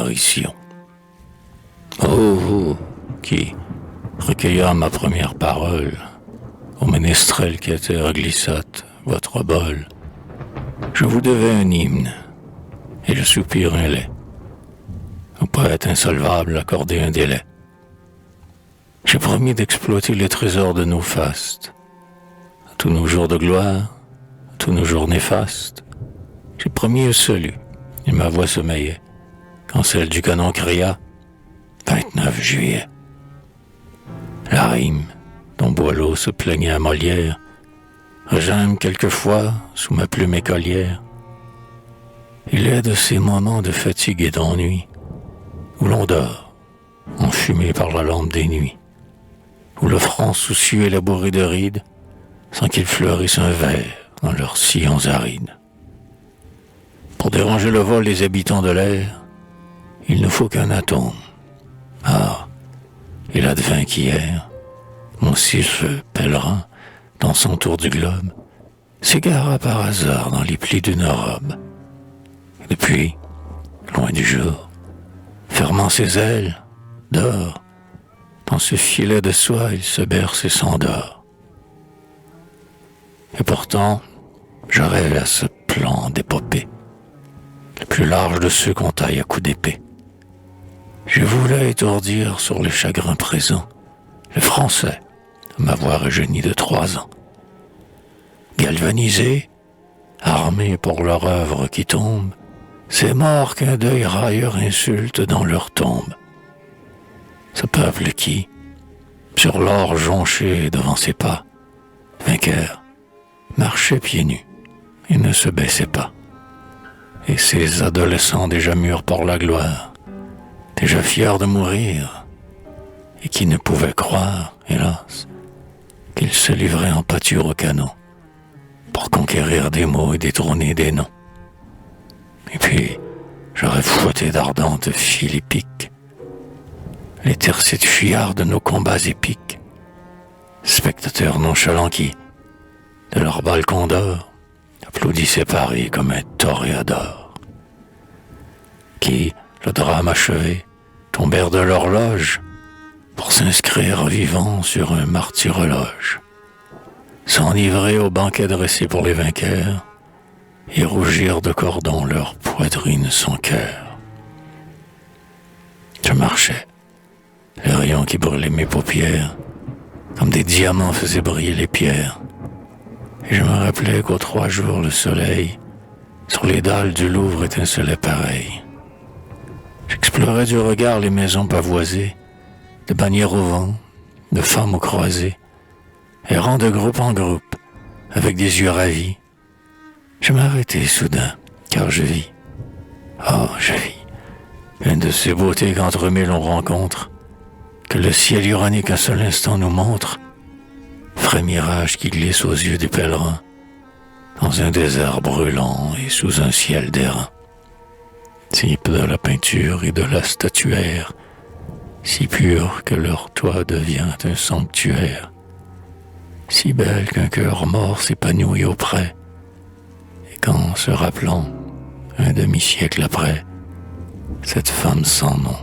apparition. Oh, vous, qui recueilla ma première parole, au ménestrel qui à terre glissate votre bol, je vous devais un hymne, et le soupir un lait, au poète insolvable accorder un délai. J'ai promis d'exploiter les trésors de nos fastes, à tous nos jours de gloire, à tous nos jours néfastes. J'ai promis un salut, et ma voix sommeillait, quand celle du canon cria 29 juillet. La rime, dont Boileau se plaignait à Molière, regime quelquefois sous ma plume écolière. Il est de ces moments de fatigue et d'ennui, où l'on dort, enfumé par la lampe des nuits, où le front soucieux est labouré de rides, sans qu'il fleurisse un ver dans leurs sillons arides. Pour déranger le vol des habitants de l'air, il ne faut qu'un atome. Ah, il advint qu'hier, mon sylphe pèlerin, dans son tour du globe, s'égara par hasard dans les plis d'une robe. Et depuis, loin du jour, fermant ses ailes, dort, dans ce filet de soie il se berce et s'endort. Et pourtant, je rêve à ce plan d'épopée, le plus large de ceux qu'on taille à coups d'épée. Je voulais étourdir sur les chagrins présents le français, à m'avoir rajeuni de 3 ans. Galvanisé, armé pour leur œuvre qui tombe, ces morts qu'un deuil railleur insulte dans leur tombe. Ce peuple qui, sur l'or jonché devant ses pas, vainqueur, marchait pieds nus et ne se baissait pas. Et ces adolescents déjà mûrs pour la gloire, déjà fiers de mourir, et qui ne pouvaient croire, hélas, qu'ils se livraient en pâture au canon, pour conquérir des mots et détrôner des noms. Et puis, j'aurais fouetté d'ardentes philippiques, les tercites fuyards de nos combats épiques, spectateurs nonchalants qui, de leur balcon d'or, applaudissaient Paris comme un toréador, qui, le drame achevé, tombèrent de leur loge pour s'inscrire vivants sur un martyrologe, s'enivrer au banquet dressé pour les vainqueurs et rougir de cordons leur poitrine sans cœur. Je marchais, les rayons qui brûlaient mes paupières, comme des diamants faisaient briller les pierres, et je me rappelais qu'aux 3 jours le soleil, sur les dalles du Louvre étincelait pareil. J'explorais du regard les maisons pavoisées, de bannières au vent, de femmes aux croisées, errant de groupe en groupe, avec des yeux ravis. Je m'arrêtai soudain, car je vis, je vis, une de ces beautés qu'entre mille on rencontre, que le ciel ironique un seul instant nous montre, frais mirage qui glisse aux yeux des pèlerins, dans un désert brûlant et sous un ciel d'airain. Type de la peinture et de la statuaire, si pure que leur toit devient un sanctuaire, si belle qu'un cœur mort s'épanouit auprès, et qu'en se rappelant, un demi-siècle après, cette femme sans nom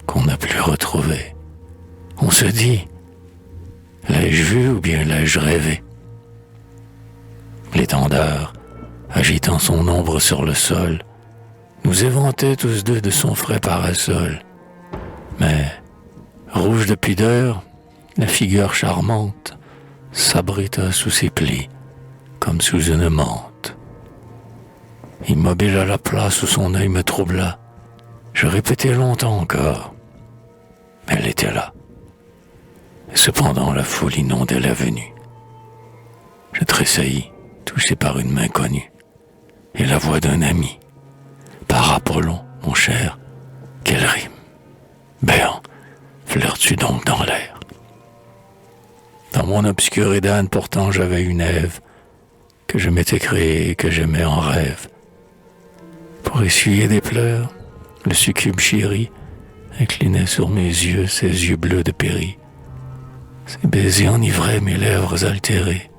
qu'on n'a plus retrouvée, on se dit, l'ai-je vu ou bien l'ai-je rêvé? L'étendard, agitant son ombre sur le sol, nous éventait tous deux de son frais parasol. Mais, rouge de pudeur, la figure charmante s'abrita sous ses plis, comme sous une mante. Immobile à la place où son œil me troubla, je répétai longtemps encore. Elle était là. Et cependant la foule inondait l'avenue. Je tressaillis, touché par une main connue, et la voix d'un ami. Par Apollon, mon cher, quelle rime! Béant, fleurs-tu donc dans l'air? Dans mon obscur Éden, pourtant j'avais une Ève, que je m'étais créée et que j'aimais en rêve. Pour essuyer des pleurs, le succube chéri inclinait sur mes yeux ses yeux bleus de péri. Ses baisers enivraient mes lèvres altérées.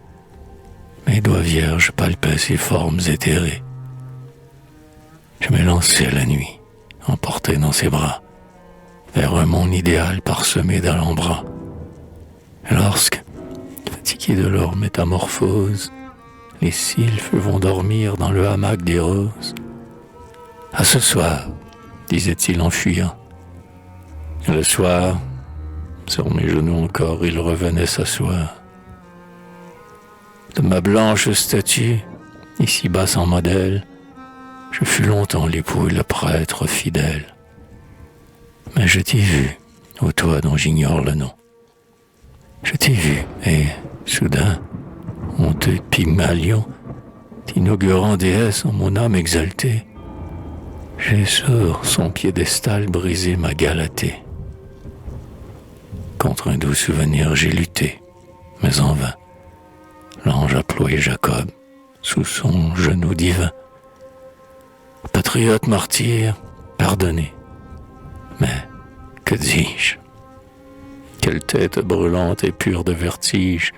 Mes doigts vierges palpaient ses formes éthérées. Je m'élançais la nuit, emporté dans ses bras, vers un monde idéal parsemé d'alhambras. Et lorsque, fatigués de leur métamorphose, les sylphes vont dormir dans le hamac des roses, « À ce soir », disait-il en fuyant. Et le soir, sur mes genoux encore, il revenait s'asseoir. De ma blanche statue, ici-bas sans modèle, je fus longtemps l'époux et le prêtre fidèle. Mais je t'ai vu, ô toi dont j'ignore le nom. Je t'ai vu, et, soudain, honteux Pygmalion, t'inaugurant déesse en mon âme exaltée, j'ai sur son piédestal brisé ma Galatée. Contre un doux souvenir j'ai lutté, mais en vain. L'ange a ployé Jacob sous son genou divin. Patriote martyr, pardonné. Mais que dis-je? Quelle tête brûlante et pure de vertige!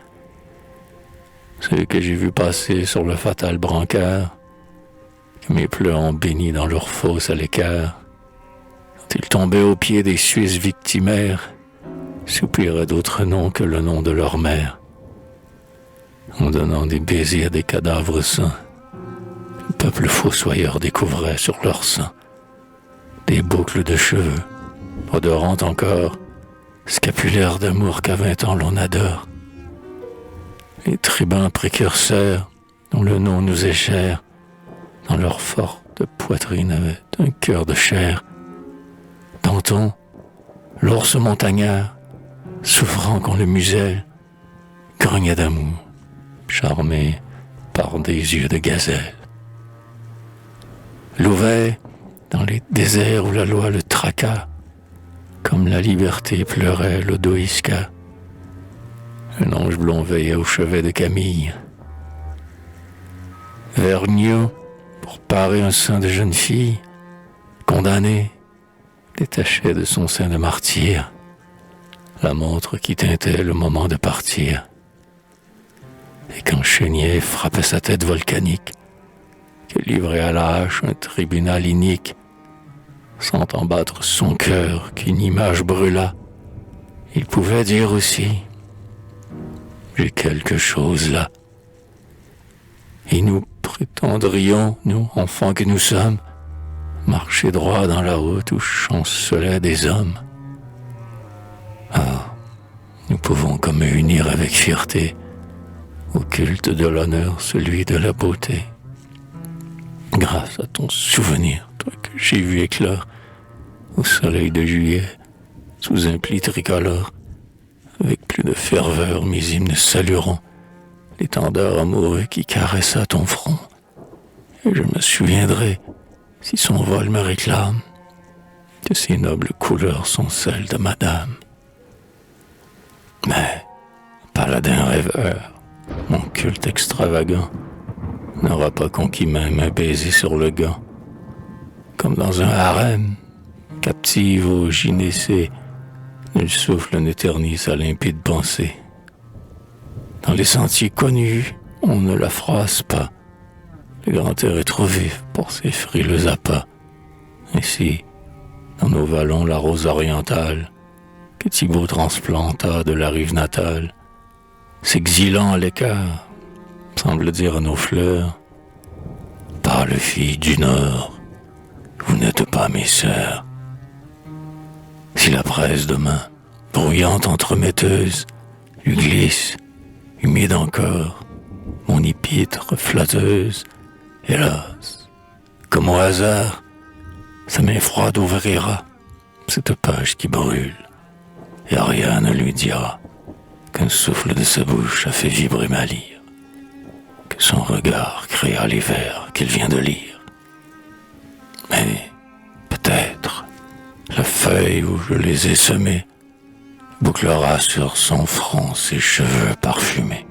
Ceux que j'ai vus passer sur le fatal brancard, que mes pleurs ont béni dans leur fosse à l'écart, quand ils tombaient aux pieds des Suisses victimaires, soupiraient d'autres noms que le nom de leur mère. En donnant des baisers à des cadavres sains, le peuple fossoyeur découvrait sur leur sein des boucles de cheveux, odorantes encore, scapulaires d'amour qu'à 20 ans l'on adore. Les tribuns précurseurs, dont le nom nous est cher, dans leur forte poitrine avaient un cœur de chair. Danton, l'ours montagnard, souffrant qu'on le muselle, grognait d'amour, charmé par des yeux de gazelle. Louvet, dans les déserts où la loi le traqua, comme la liberté pleurait l'Odoïska, un ange blond veillait au chevet de Camille. Vergniaud, pour parer un sein de jeune fille, condamné, détachait de son sein de martyr la montre qui tintait le moment de partir. Et quand Chénier frappait sa tête volcanique, que livrait à la hache un tribunal inique, sentant battre son cœur qu'une image brûla, il pouvait dire aussi « J'ai quelque chose là ». Et nous prétendrions, nous, enfants que nous sommes, marcher droit dans la route où chancelaient des hommes. Ah, nous pouvons comme unir avec fierté au culte de l'honneur celui de la beauté. Grâce à ton souvenir, toi que j'ai vu éclore au soleil de juillet, sous un pli tricolore, avec plus de ferveur mes hymnes salueront l'étendard amoureux qui caressa ton front. Et je me souviendrai, si son vol me réclame, que ces nobles couleurs sont celles de madame. Mais, paladin rêveur, mon culte extravagant n'aura pas conquis même un baiser sur le gant. Comme dans un harem, captive au gynécée, nul souffle n'éternise sa limpide pensée. Dans les sentiers connus, on ne la froisse pas. Le grand air est trop vif pour ses frileux appâts. Ainsi, dans nos vallons, la rose orientale, que Thibaut transplanta de la rive natale, s'exilant à l'écart, semble dire à nos fleurs « Pâles filles du Nord, vous n'êtes pas mes sœurs. » Si la presse demain, bruyante entremetteuse, lui glisse, humide encore, mon épître flatteuse, hélas, comme au hasard, sa main froide ouvrira cette page qui brûle, et rien ne lui dira qu'un souffle de sa bouche a fait vibrer ma lyre, que son regard créa les vers qu'il vient de lire. Mais peut-être la feuille où je les ai semés bouclera sur son front ses cheveux parfumés.